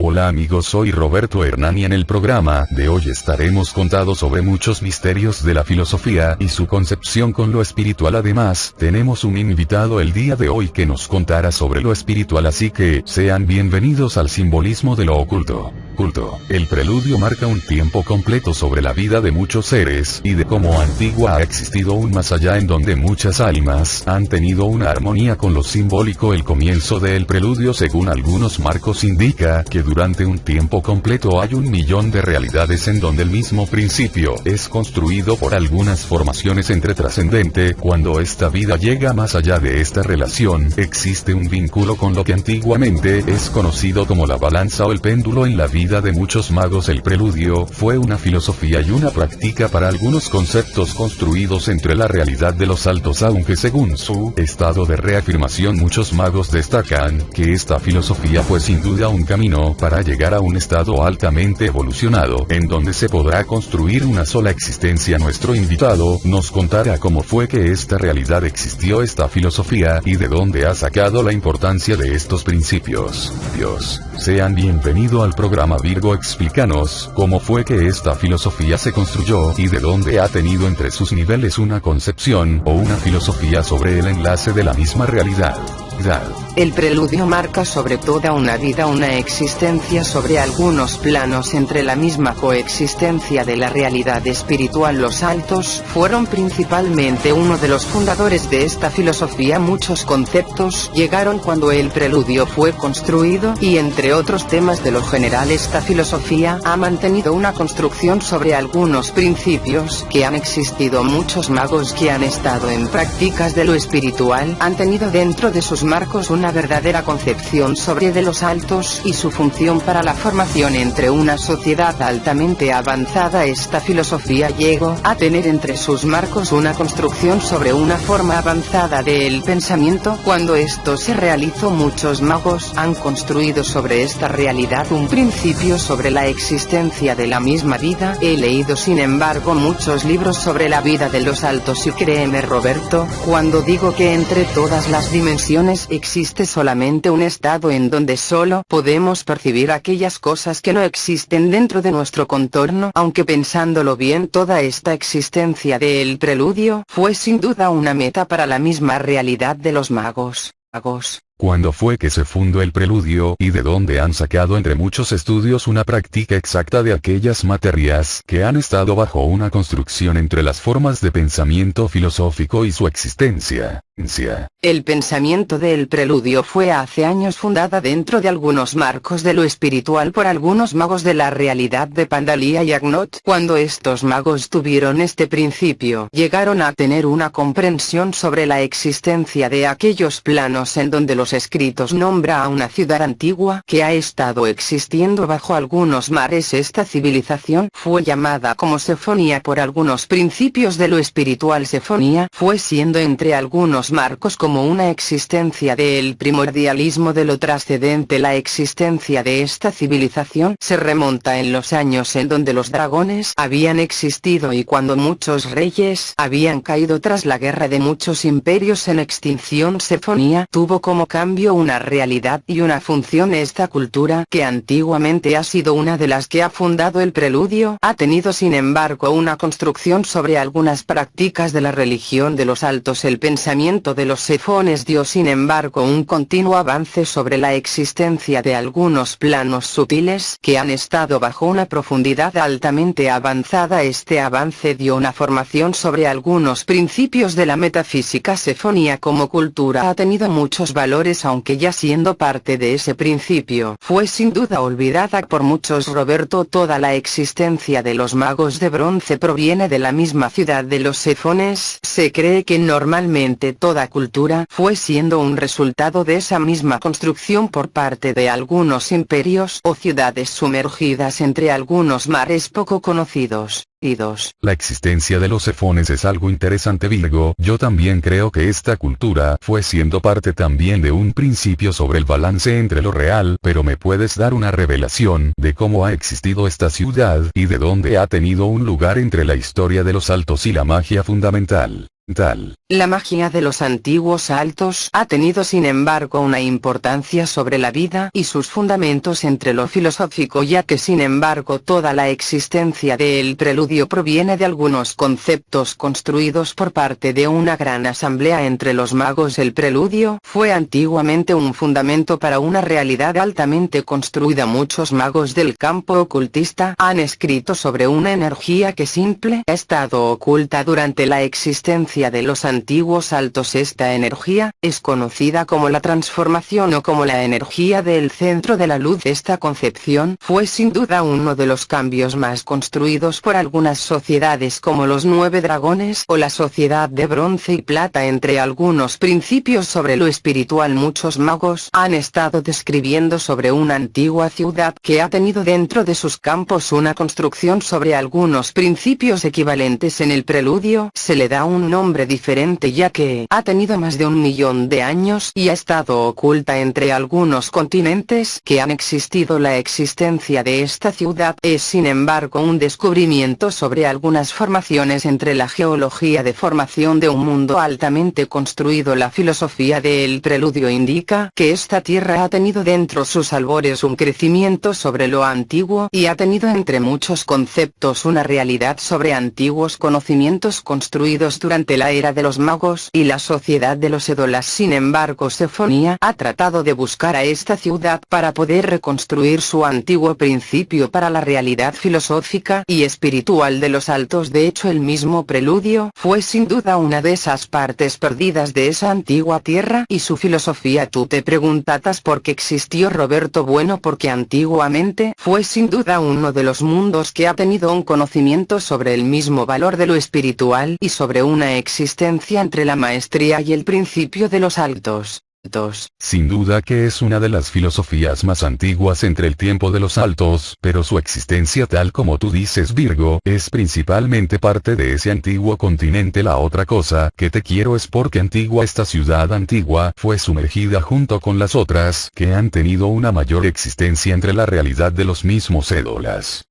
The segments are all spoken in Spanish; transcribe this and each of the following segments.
Hola amigos, soy Roberto Hernán y en el programa de hoy estaremos contando sobre muchos misterios de la filosofía y su concepción con lo espiritual. Además, tenemos un invitado el día de hoy que nos contará sobre lo espiritual, así que sean bienvenidos al simbolismo de lo oculto. El preludio marca un tiempo completo sobre la vida de muchos seres y de cómo antigua ha existido un más allá en donde muchas almas han tenido una armonía con lo simbólico. El comienzo del preludio, según algunos marcos, indica que durante un tiempo completo hay 1.000.000 de realidades en donde el mismo principio es construido por algunas formaciones entre trascendente. Cuando esta vida llega más allá de esta relación, existe un vínculo con lo que antiguamente es conocido como la balanza o el péndulo. En la vida de muchos magos el preludio fue una filosofía y una práctica para algunos conceptos construidos entre la realidad de los altos, aunque según su estado de reafirmación muchos magos destacan que esta filosofía fue sin duda un camino para llegar a un estado altamente evolucionado, en donde se podrá construir una sola existencia. Nuestro invitado nos contará cómo fue que esta realidad existió, esta filosofía, y de dónde ha sacado la importancia de estos principios. Sean bienvenidos al programa Virgo. Explícanos cómo fue que esta filosofía se construyó y de dónde ha tenido entre sus niveles una concepción o una filosofía sobre el enlace de la misma realidad. El preludio marca sobre toda una vida una existencia sobre algunos planos entre la misma coexistencia de la realidad espiritual. Los altos fueron principalmente uno de los fundadores de esta filosofía. Muchos conceptos llegaron cuando el preludio fue construido y entre otros temas de lo general esta filosofía ha mantenido una construcción sobre algunos principios que han existido. Muchos magos que han estado en prácticas de lo espiritual han tenido dentro de sus marcos una verdadera concepción sobre de los altos y su función para la formación entre una sociedad altamente avanzada. Esta filosofía llegó a tener entre sus marcos una construcción sobre una forma avanzada del pensamiento. Cuando esto se realizó, muchos magos han construido sobre esta realidad un principio sobre la existencia de la misma vida. He leído sin embargo muchos libros sobre la vida de los altos y créeme Roberto, cuando digo que entre todas las dimensiones existe solamente un estado en donde solo podemos percibir aquellas cosas que no existen dentro de nuestro contorno. Aunque pensándolo bien, toda esta existencia del preludio fue sin duda una meta para la misma realidad de los magos. ¿Cuándo fue que se fundó el preludio y de dónde han sacado entre muchos estudios una práctica exacta de aquellas materias que han estado bajo una construcción entre las formas de pensamiento filosófico y su existencia? El pensamiento del preludio fue hace años fundada dentro de algunos marcos de lo espiritual por algunos magos de la realidad de Pandalia y Agnot. Cuando estos magos tuvieron este principio, llegaron a tener una comprensión sobre la existencia de aquellos planos en donde los escritos nombra a una ciudad antigua que ha estado existiendo bajo algunos mares. Esta civilización fue llamada como Sefonia por algunos principios de lo espiritual. Sefonia fue siendo entre algunos marcos como una existencia del primordialismo de lo trascendente. La existencia de esta civilización se remonta en los años en donde los dragones habían existido y cuando muchos reyes habían caído tras la guerra de muchos imperios en extinción. Sefonia tuvo como cambio una realidad y una función. Esta cultura, que antiguamente ha sido una de las que ha fundado el preludio, ha tenido sin embargo una construcción sobre algunas prácticas de la religión de los altos. El pensamiento de los sefones dio sin embargo un continuo avance sobre la existencia de algunos planos sutiles que han estado bajo una profundidad altamente avanzada. Este avance dio una formación sobre algunos principios de la metafísica. Sefonia como cultura ha tenido muchos valores, aunque ya siendo parte de ese principio fue sin duda olvidada por muchos. Roberto, toda la existencia de los magos de bronce proviene de la misma ciudad de los sefones. Se cree que normalmente toda cultura fue siendo un resultado de esa misma construcción por parte de algunos imperios o ciudades sumergidas entre algunos mares poco conocidos. La existencia de los sefones es algo interesante, Virgo. Yo también creo que esta cultura fue siendo parte también de un principio sobre el balance entre lo real, pero ¿me puedes dar una revelación de cómo ha existido esta ciudad y de dónde ha tenido un lugar entre la historia de los altos y la magia fundamental? La magia de los antiguos saltos ha tenido sin embargo una importancia sobre la vida y sus fundamentos entre lo filosófico, ya que sin embargo toda la existencia del preludio proviene de algunos conceptos construidos por parte de una gran asamblea entre los magos. El preludio fue antiguamente un fundamento para una realidad altamente construida. Muchos magos del campo ocultista han escrito sobre una energía que simple ha estado oculta durante la existencia de los antiguos saltos. Esta energía es conocida como la transformación o como la energía del centro de la luz. Esta concepción fue sin duda uno de los cambios más construidos por algunas sociedades como los 9 dragones o la sociedad de bronce y plata. Entre algunos principios sobre lo espiritual, muchos magos han estado describiendo sobre una antigua ciudad que ha tenido dentro de sus campos una construcción sobre algunos principios equivalentes. En el preludio se le da un nombre diferente ya que ha tenido más de 1 millón de años y ha estado oculta entre algunos continentes que han existido. La existencia de esta ciudad es sin embargo un descubrimiento sobre algunas formaciones entre la geología de formación de un mundo altamente construido. La filosofía del preludio indica que esta tierra ha tenido dentro sus albores un crecimiento sobre lo antiguo y ha tenido entre muchos conceptos una realidad sobre antiguos conocimientos construidos durante la era de los magos y la sociedad de los Edolas. Sin embargo, Sefonía ha tratado de buscar a esta ciudad para poder reconstruir su antiguo principio para la realidad filosófica y espiritual de los altos. De hecho, el mismo preludio fue sin duda una de esas partes perdidas de esa antigua tierra y su filosofía. Tú te preguntas por qué existió Roberto. Bueno, porque antiguamente fue sin duda uno de los mundos que ha tenido un conocimiento sobre el mismo valor de lo espiritual y sobre una existencia entre la maestría y el principio de los altos. Sin duda que es una de las filosofías más antiguas entre el tiempo de los altos, pero su existencia, tal como tú dices, Virgo, es principalmente parte de ese antiguo continente. La otra cosa que te quiero es porque antigua esta ciudad antigua fue sumergida junto con las otras que han tenido una mayor existencia entre la realidad de los mismos Edolas.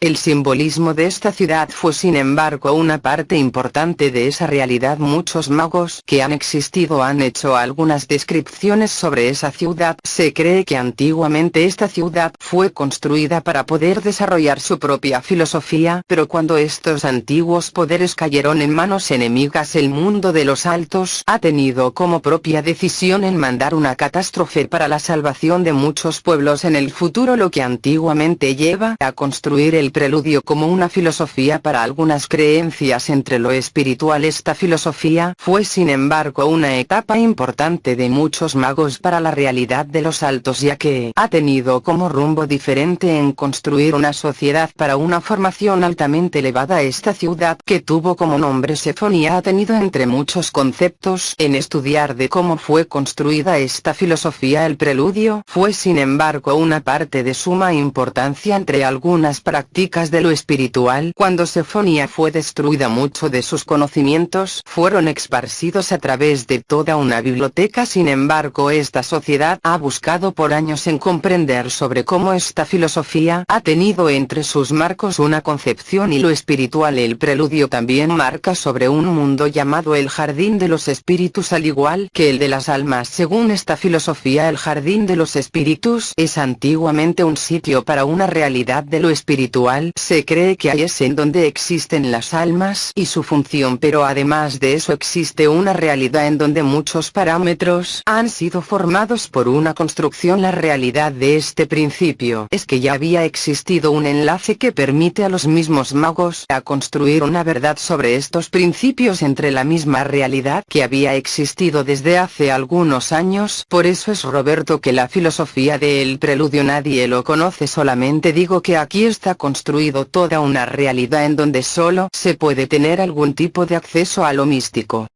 El simbolismo de esta ciudad fue sin embargo una parte importante de esa realidad. Muchos magos que han existido han hecho algunas descripciones sobre esa ciudad. Se cree que antiguamente esta ciudad fue construida para poder desarrollar su propia filosofía, pero cuando estos antiguos poderes cayeron en manos enemigas, el mundo de los altos ha tenido como propia decisión en mandar una catástrofe para la salvación de muchos pueblos en el futuro, lo que antiguamente lleva a construir el preludio como una filosofía para algunas creencias entre lo espiritual. Esta filosofía fue sin embargo una etapa importante de muchos magos para la realidad de los altos, ya que ha tenido como rumbo diferente en construir una sociedad para una formación altamente elevada. Esta ciudad, que tuvo como nombre Sefonía, ha tenido entre muchos conceptos en estudiar de cómo fue construida esta filosofía. El preludio fue sin embargo una parte de suma importancia entre algunas prácticas de lo espiritual. Cuando Sefonía fue destruida, mucho de sus conocimientos fueron esparcidos a través de toda una biblioteca. Sin embargo, esta sociedad ha buscado por años en comprender sobre cómo esta filosofía ha tenido entre sus marcos una concepción y lo espiritual. El preludio también marca sobre un mundo llamado el Jardín de los Espíritus, al igual que el de las almas. Según esta filosofía, el Jardín de los Espíritus es antiguamente un sitio para una realidad de lo espiritual. Se cree que ahí es en donde existen las almas y su función, pero además de eso existe una realidad en donde muchos parámetros han sido formados por una construcción. La realidad de este principio es que ya había existido un enlace que permite a los mismos magos a construir una verdad sobre estos principios entre la misma realidad que había existido desde hace algunos años. Por eso es, Roberto, que la filosofía del preludio nadie lo conoce. Solamente digo que aquí está construido toda una realidad en donde solo se puede tener algún tipo de acceso a lo místico.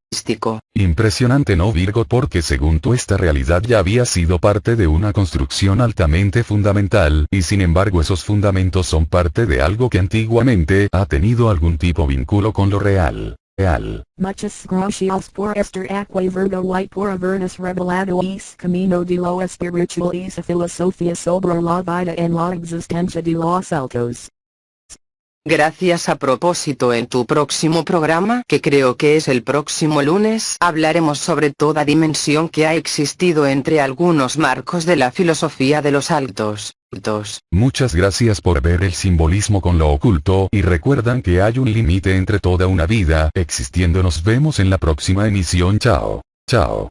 Impresionante, ¿no, Virgo? Porque según tú, esta realidad ya había sido parte de una construcción altamente fundamental, y sin embargo esos fundamentos son parte de algo que antiguamente ha tenido algún tipo de vínculo con lo real. Muchas gracias por estar aquí, Virgo, y por habernos revelado ese camino de lo espiritual y esa filosofía sobre la vida en la existencia de los altos. Gracias. A propósito, en tu próximo programa, que creo que es el próximo lunes, hablaremos sobre toda dimensión que ha existido entre algunos marcos de la filosofía de los altos. Muchas gracias por ver el simbolismo con lo oculto y recuerdan que hay un límite entre toda una vida existiendo. Nos vemos en la próxima emisión. Chao. Chao.